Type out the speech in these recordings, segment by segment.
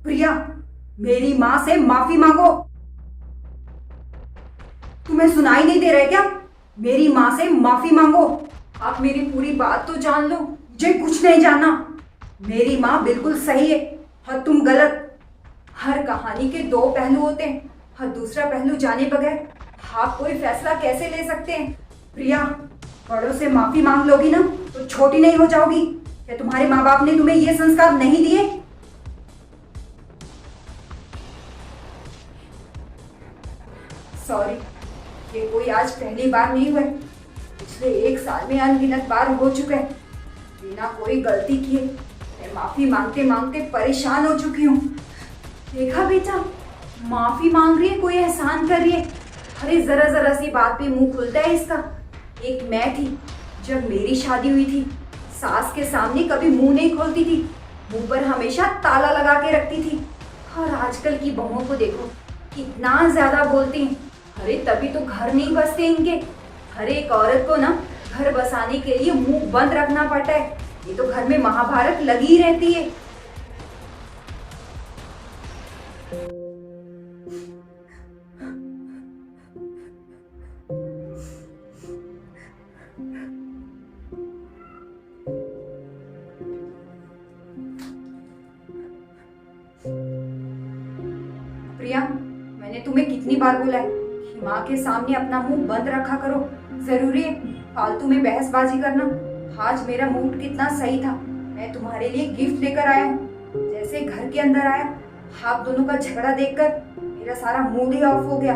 प्रिया, मेरी माँ से माफी मांगो। तुम्हें सुनाई नहीं दे रहा है क्या? मेरी माँ से माफी मांगो। आप मेरी पूरी बात तो जान लो, मुझे कुछ नहीं जानना। मेरी माँ बिल्कुल सही है और तुम गलत। हर कहानी के दो पहलू होते हैं और दूसरा पहलू जाने बगैर आप कोई फैसला कैसे ले सकते हैं? प्रिया, बड़ों से माफी मांग लोगी ना तो छोटी नहीं हो जाओगी। क्या तुम्हारे माँ बाप ने तुम्हें ये संस्कार नहीं दिए? सॉरी, ये कोई आज पहली बार नहीं हुआ है। पिछले एक साल में अनगिनत बार हो चुका है। बिना कोई गलती किए मैं माफी मांगते मांगते परेशान हो चुकी हूँ। देखा बेटा, माफी मांग रही है, कोई एहसान कर रही है। अरे जरा जरा सी बात पे मुंह खुलता है इसका। एक मैं थी, जब मेरी शादी हुई थी, सास के सामने कभी मुंह नहीं खोलती थी, मुंह पर हमेशा ताला लगा के रखती थी। और आजकल की बहुओं को देखो, कितना ज्यादा बोलती हैं। अरे तभी तो घर नहीं बसते इनके। हर एक औरत को ना घर बसाने के लिए मुंह बंद रखना पड़ता है। ये तो घर में महाभारत लगी ही रहती है। प्रिया, मैंने तुम्हें कितनी बार बोला है कि माँ के सामने अपना मुंह बंद रखा करो। जरूरी है फालतू में बहसबाजी करना? आज मेरा मूड कितना सही था, मैं तुम्हारे लिए गिफ्ट लेकर आया हूँ। जैसे घर के अंदर आया, आप दोनों का झगड़ा देखकर मेरा सारा मूड ही ऑफ हो गया।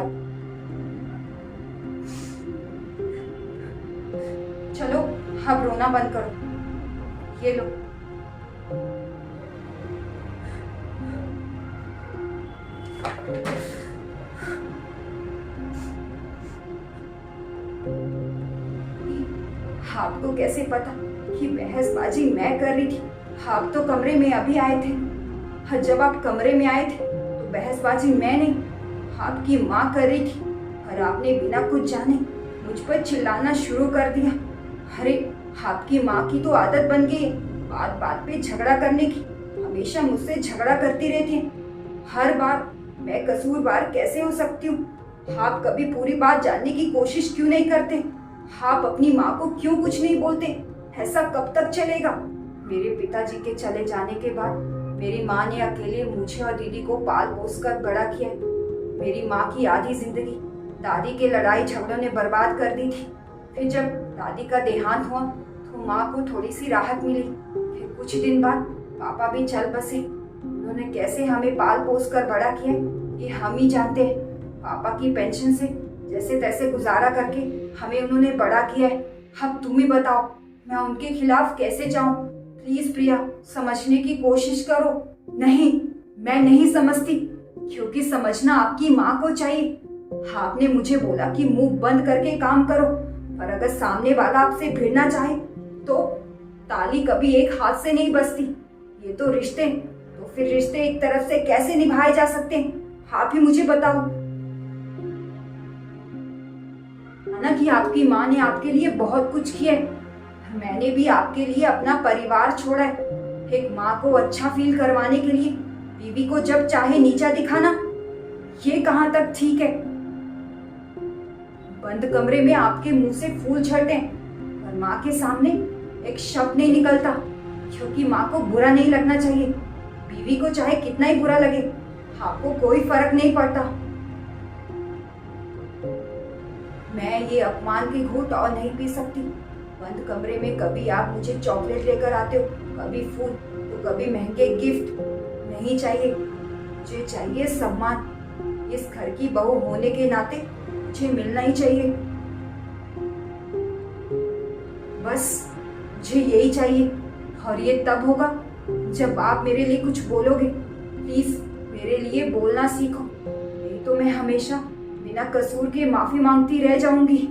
चलो अब रोना बंद करो, ये लो। आपको कैसे पता कि बहसबाजी मैं कर रही थी? आप तो कमरे में अभी आए थे। और जब आप कमरे में आए थे तो बहसबाजी मैं नहीं, आपकी माँ कर रही थी। और आपने बिना कुछ जाने मुझ पर चिल्लाना शुरू कर दिया। अरे आपकी माँ की तो आदत बन गई है बात बात पे झगड़ा करने की। हमेशा मुझसे झगड़ा करती रहती है। हर बार मैं कसूरवार कैसे हो सकती हूँ? आप कभी पूरी बात जानने की कोशिश क्यों नहीं करते? आप अपनी माँ को क्यों कुछ नहीं बोलते? ऐसा कब तक चलेगा? मेरे पिताजी के चले जाने के बाद मेरी माँ ने अकेले मुझे और दीदी को पाल पोस कर बड़ा किया। मेरी माँ की आधी जिंदगी दादी के लड़ाई झगड़ों ने बर्बाद कर दी थी। फिर जब दादी का देहांत हुआ तो माँ को थोड़ी सी राहत मिली। फिर कुछ दिन बाद पापा भी चल बसे। उन्होंने कैसे हमें पाल पोस कर बड़ा किया ये हम ही जानते हैं। पापा की पेंशन से जैसे तैसे गुजारा करके हमें उन्होंने बड़ा किया है। अब तुम ही बताओ, मैं उनके खिलाफ कैसे जाऊं? प्लीज प्रिया, समझने की कोशिश करो। नहीं, मैं नहीं समझती, क्योंकि समझना आपकी माँ को चाहिए। आपने मुझे बोला कि मुंह बंद करके काम करो, पर अगर सामने वाला आपसे भिड़ना चाहे तो ताली कभी एक हाथ से नहीं बजती। ये तो रिश्ते, तो फिर रिश्ते एक तरफ से कैसे निभाए जा सकते हैं? आप ही मुझे बताओ। माना कि आपकी माँ ने आपके लिए बहुत कुछ किया है, मैंने भी आपके लिए अपना परिवार छोड़ा है। एक माँ को अच्छा फील करवाने के लिए बीवी को जब चाहे नीचा दिखाना, ये कहाँ तक ठीक है? बंद कमरे में आपके मुंह से फूल झड़ते हैं और माँ के सामने एक शब्द नहीं निकलता, क्योंकि माँ को बुरा नहीं लगना चाहिए। बीवी को चाहे कितना ही बुरा लगे, आपको कोई फर्क नहीं पड़ता। मैं ये अपमान की घूंट और नहीं पी सकती। बंद कमरे में कभी आप मुझे चॉकलेट लेकर आते हो, कभी फूल, तो कभी महंगे गिफ्ट। नहीं चाहिए, मुझे चाहिए सम्मान। इस घर की बहू होने के नाते मुझे मिलना ही चाहिए। बस मुझे यही चाहिए, और ये तब होगा जब आप मेरे लिए कुछ बोलोगे। प्लीज मेरे लिए बोलना सीखो, नहीं तो मैं हमेशा बिना कसूर के माफी मांगती रह जाऊंगी।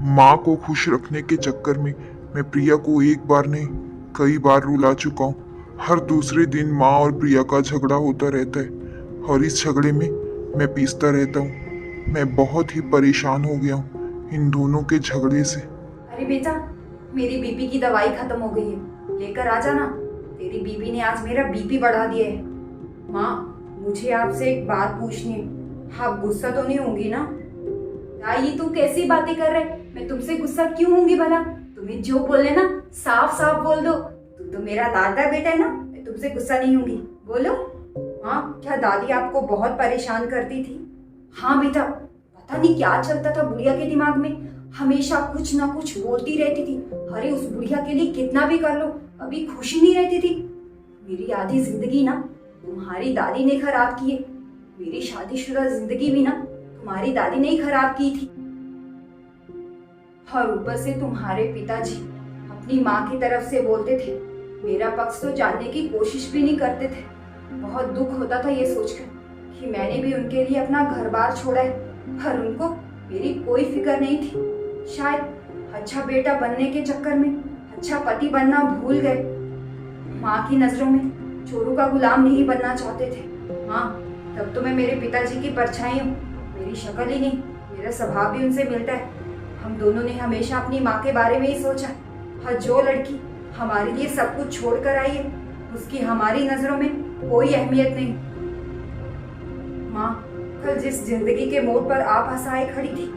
माँ को खुश रखने के चक्कर में मैं प्रिया को एक बार नहीं कई बार रुला चुका हूँ। हर दूसरे दिन माँ और प्रिया का झगड़ा होता रहता है और इस झगड़े में मैं पीसता रहता हूँ। मैं बहुत ही परेशान हो गया हूँ इन दोनों के झगड़े से। अरे बेटा, मेरी बीपी की दवाई खत्म हो गई है, लेकर आ जाना। मेरी बीवी ने आज मेरा बीपी बढ़ा दिया है। माँ, मुझे आपसे एक बात पूछनी है, आप गुस्सा तो नहीं होंगी ना? ये तू कैसी बातें कर रहे? मैं तुमसे गुस्सा क्यों होंगी भला? तुम्हें जो बोले ना साफ साफ बोल दो। तू तो मेरा लाडला बेटा है ना, मैं तुमसे गुस्सा नहीं होंगी। बोलो। हाँ, क्या दादी आपको बहुत परेशान करती थी? हाँ बेटा, पता नहीं क्या चलता था बुढ़िया के दिमाग में, हमेशा कुछ ना कुछ बोलती रहती थी। अरे उस बुढ़िया के लिए कितना भी कर लो, अभी खुशी नहीं रहती थी। मेरी आधी जिंदगी ना तुम्हारी दादी ने खराब की है। मेरी शादीशुदा जिंदगी भी ना तुम्हारी दादी ने ही खराब की थी। और ऊपर से तुम्हारे पिताजी अपनी माँ की तरफ से बोलते थे, मेरा पक्ष तो जानने की कोशिश भी नहीं करते थे। बहुत दुख होता था ये सोचकर कि मैंने भी उनके लिए अपना घर बार छोड़ा है, पर उनको मेरी कोई फिक्र नहीं थी। शायद अच्छा बेटा बनने के चक्कर में अच्छा पति बनना भूल गए। माँ की नजरों में चोरों का गुलाम नहीं बनना चाहते थे। हाँ, तब तो मैं मेरे पिताजी की परछाई हूँ। मेरी शक्ल ही नहीं, मेरा स्वभाव भी उनसे मिलता है। हम दोनों ने हमेशा अपनी माँ के बारे में ही सोचा। हर जो लड़की हमारे लिए सब कुछ छोड़ कर आई है, उसकी हमारी नजरों में कोई अहमियत नहीं। माँ, कल जिस जिंदगी के मोड़ पर आप हंसाए खड़ी थी,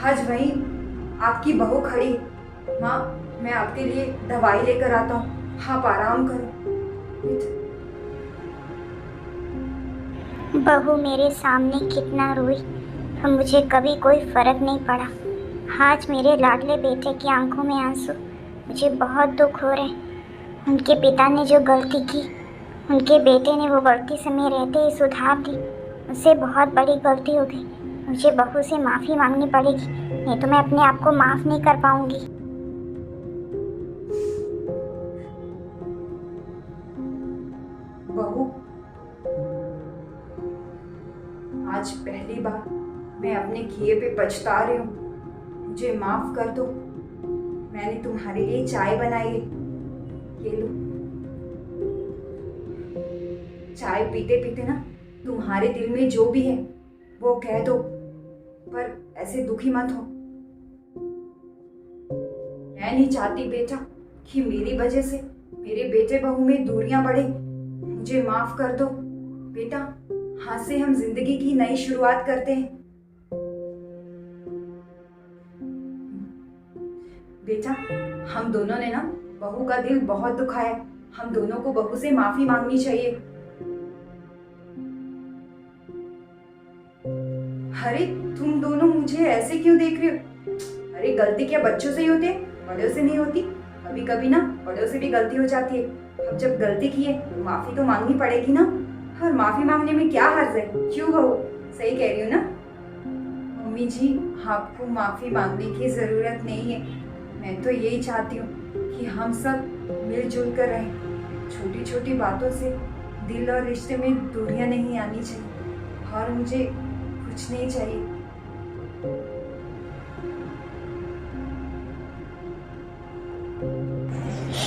आज वहीं आपकी बहू खड़ी है। माँ, मैं आपके लिए दवाई लेकर आता हूँ, आप आराम करो। बहू मेरे सामने कितना रोई, पर मुझे कभी कोई फर्क नहीं पड़ा। आज मेरे लाडले बेटे की आंखों में आंसू, मुझे बहुत दुख हो रहे हैं। उनके पिता ने जो गलती की, उनके बेटे ने वो गलती समय रहते ही सुधार दी। मुझसे बहुत बड़ी गलती हो गई। मुझे बहू से माफ़ी मांगनी पड़ेगी, नहीं तो मैं अपने आप को माफ़ नहीं कर पाऊंगी। बहू, आज पहली बार मैं अपने किए पे पछता रही हूँ। मुझे माफ कर दो। मैंने तुम्हारे लिए चाय बनाई है, ये लो। चाय पीते पीते ना तुम्हारे दिल में जो भी है वो कह दो, पर ऐसे दुखी मत हो। मैं नहीं चाहती बेटा कि मेरी वजह से मेरे बेटे बहू में दूरियां बढ़े। मुझे माफ कर दो बेटा। हाथ से हम जिंदगी की नई शुरुआत करते हैं। बेटा, हम दोनों ने ना बहू का दिल बहुत दुखाया। हम दोनों को बहू से माफी मांगनी चाहिए। अरे तुम दोनों मुझे ऐसे क्यों देख रहे हो? अरे गलती क्या बच्चों से ही होती है, बड़ों से नहीं होती। कभी कभी ना बड़ों से भी गलती हो जाती है। अब जब गलती की है तो माफी तो मांगनी पड़ेगी ना। और माफी मांगने में क्या हर्ज है? क्यों बहू, सही कह रही हूँ ना? मम्मी जी, आपको माफी मांगने की जरूरत नहीं है। मैं तो यही चाहती हूँ कि हम सब मिलजुल कर रहें। छोटी छोटी बातों से दिल और रिश्ते में दूरियां नहीं आनी चाहिए। और मुझे कुछ नहीं चाहिए।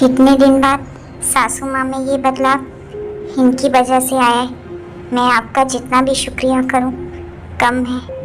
इतने दिन बाद सासू माँ में ये बदलाव इनकी वजह से आया है। मैं आपका जितना भी शुक्रिया करूं कम है।